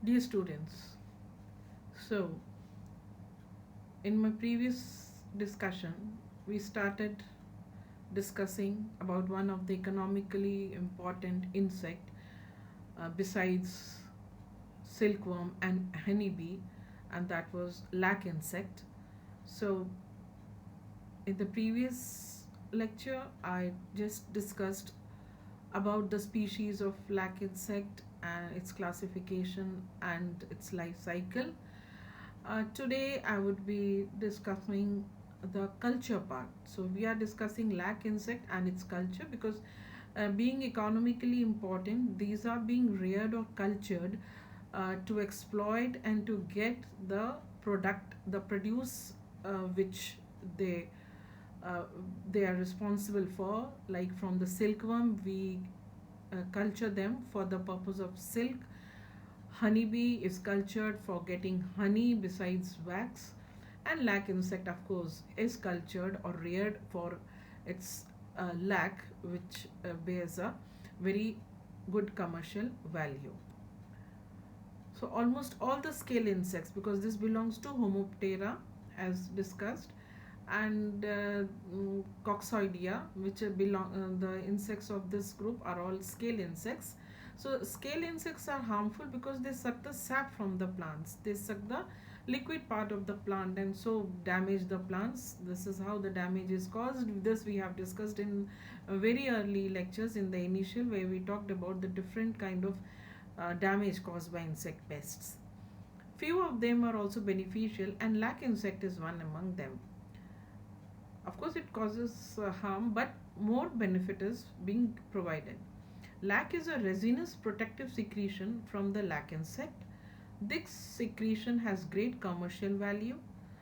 Dear students, so in my previous discussion, we started discussing about one of the economically important insect besides silkworm and honeybee, and that was lac insect. So in the previous lecture, I just discussed about the species of lac insect and its classification and its life cycle. Today, I would be discussing the culture part. So, we are discussing lac insect and its culture because, being economically important, these are being reared or cultured to exploit and to get the product, the produce which they uh, they are responsible for. Like from the silkworm, we culture them for the purpose of silk. Honeybee is cultured for getting honey besides wax, and lac insect, of course, is cultured or reared for its lac, which bears a very good commercial value. So, almost all the scale insects, because this belongs to Homoptera, as discussed, and Coxoidea, which belong the insects of this group are all scale insects. So scale insects are harmful because they suck the sap from the plants. They suck the liquid part of the plant and so damage the plants. This is how the damage is caused. This we have discussed in very early lectures in the initial, where we talked about the different kind of damage caused by insect pests. Few of them are also beneficial, and lac insect is one among them. Of course, it causes harm, but more benefit is being provided. Lac is a resinous protective secretion from the lac insect. This secretion has great commercial value.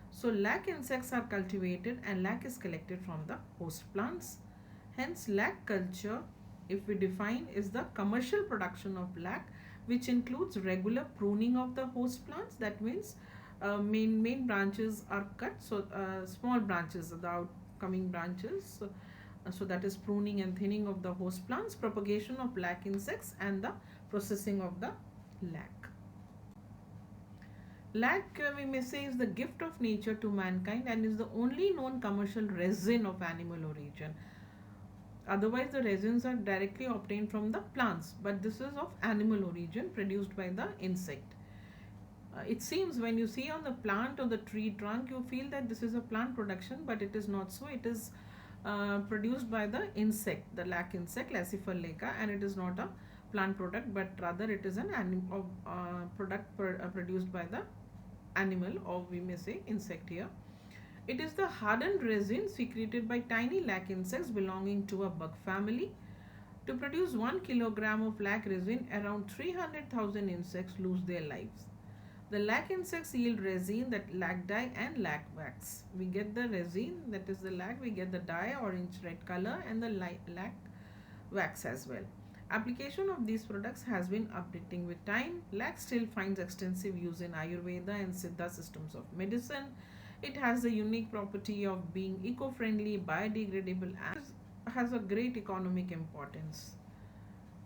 So, lac insects are cultivated and lac is collected from the host plants. Hence, lac culture, if we define, is the commercial production of lac, which includes regular pruning of the host plants. That means main branches are cut, so small branches, the outcoming branches. So that is pruning and thinning of the host plants, propagation of lac insects, and the processing of the lac. Lac, we may say, is the gift of nature to mankind and is the only known commercial resin of animal origin. Otherwise, the resins are directly obtained from the plants, but this is of animal origin produced by the insect. It seems when you see on the plant or the tree trunk, you feel that this is a plant production, but it is not so. It is produced by the insect, the lac insect, Laccifer leica, and it is not a plant product, but rather it is an product produced by the animal, or we may say insect here. It is the hardened resin secreted by tiny lac insects belonging to a bug family. To produce 1 kilogram of lac resin, around 300,000 insects lose their lives. The lac insects yield resin, that lac dye, and lac wax. We get the resin, that is the lac, we get the dye, orange red color, and the lac wax as well. Application of these products has been updating with time. Lac still finds extensive use in Ayurveda and Siddha systems of medicine. It has the unique property of being eco-friendly, biodegradable, and has a great economic importance.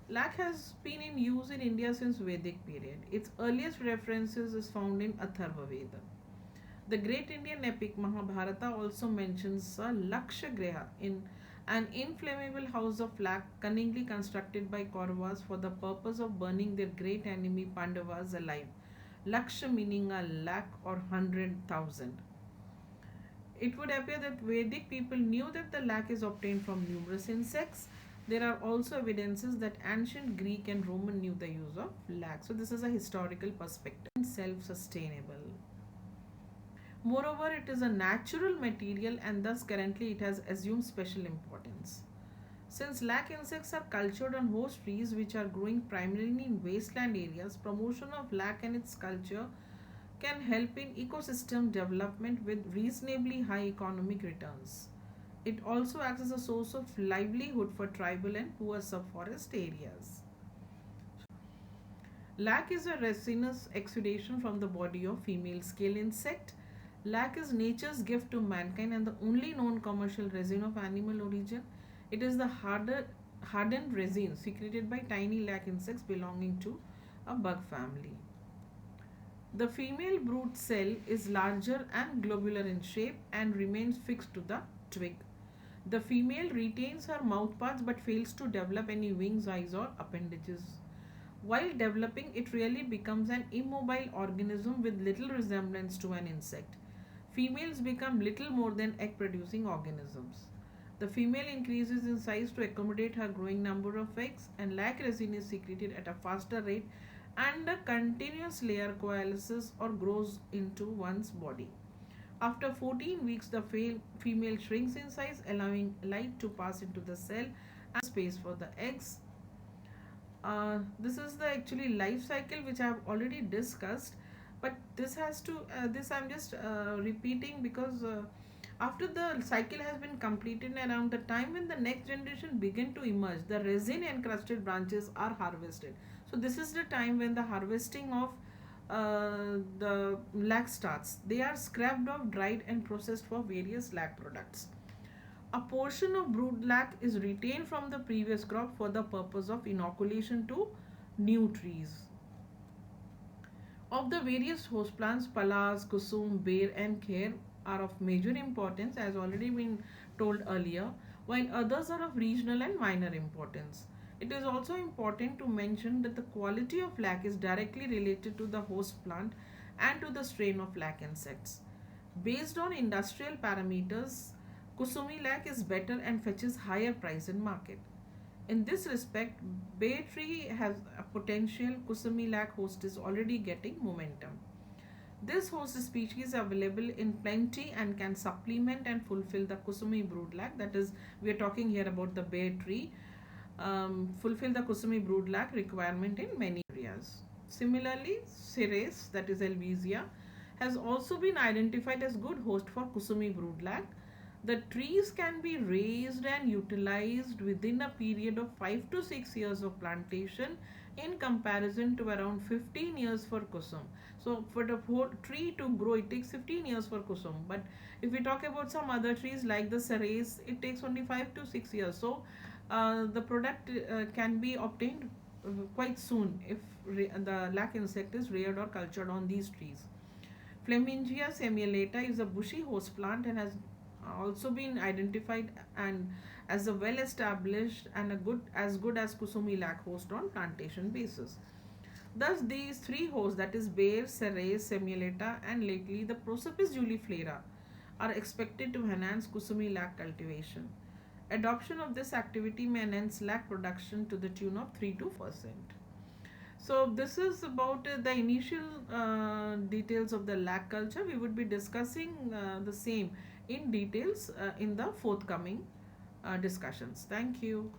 Lac has been in use in India since Vedic period. Its earliest references is found in Atharva Veda. The great Indian epic Mahabharata also mentions a Laksha Griha, in an inflammable house of lac cunningly constructed by Kauravas for the purpose of burning their great enemy Pandavas alive. Laksha meaning a lakh or 100,000. It would appear that Vedic people knew that the lac is obtained from numerous insects. There are also evidences that ancient Greek and Roman knew the use of lac. So, this is a historical perspective. Self sustainable. Moreover, it is a natural material and thus currently it has assumed special importance. Since lac insects are cultured on host trees which are growing primarily in wasteland areas, promotion of lac and its culture can help in ecosystem development with reasonably high economic returns. It also acts as a source of livelihood for tribal and poor subforest areas. Lac is a resinous exudation from the body of female scale insect. Lac is nature's gift to mankind and the only known commercial resin of animal origin. It is the hardened resin secreted by tiny lac insects belonging to a bug family. The female brood cell is larger and globular in shape and remains fixed to the twig. The female retains her mouth parts but fails to develop any wings, eyes, or appendages. While developing, it really becomes an immobile organism with little resemblance to an insect. Females become little more than egg producing organisms. The female increases in size to accommodate her growing number of eggs, and lac resin is secreted at a faster rate, and a continuous layer coalesces or grows into one's body. After 14 weeks, the female shrinks in size, allowing light to pass into the cell and space for the eggs. This is the actually life cycle which I have already discussed, but this I'm just repeating because after the cycle has been completed, around the time when the next generation begin to emerge, the resin encrusted branches are harvested. So this is the time when the harvesting of the lac starts. They are scraped off, dried, and processed for various lac products. A portion of brood lac is retained from the previous crop for the purpose of inoculation to new trees. Of the various host plants, palas, kusum, ber, and kher are of major importance, as already been told earlier, while others are of regional and minor importance. It is also important to mention that the quality of lac is directly related to the host plant and to the strain of lac insects. Based on industrial parameters, Kusumi lac is better and fetches higher price in market. In this respect, Bay Tree has a potential. Kusumi lac host is already getting momentum. This host species is available in plenty and can supplement and fulfill the Kusumi brood lac. That is, we are talking here about the Bay Tree. Fulfill the Kusumi brood lac requirement in many areas. Similarly, Ceres, that is Helvesia, has also been identified as good host for Kusumi brood lac. The trees can be raised and utilized within a period of 5 to 6 years of plantation in comparison to around 15 years for kusum. So for the whole tree to grow, it takes 15 years for kusum. But if we talk about some other trees like the cerise, it takes only 5 to 6 years. So the product can be obtained quite soon if the lac insect is reared or cultured on these trees. Flamingia semialata is a bushy host plant and has also been identified and as a well established and a good as Kusumi lac host on plantation basis. Thus, these three hosts, that is Bayer, Ceres, Semialata, and lately the Prosopis juliflora, are expected to enhance Kusumi lac cultivation. Adoption of this activity may enhance lac production to the tune of 3 to 4%. So this is about the initial details of the lac culture. We would be discussing the same in details in the forthcoming discussions. Thank you.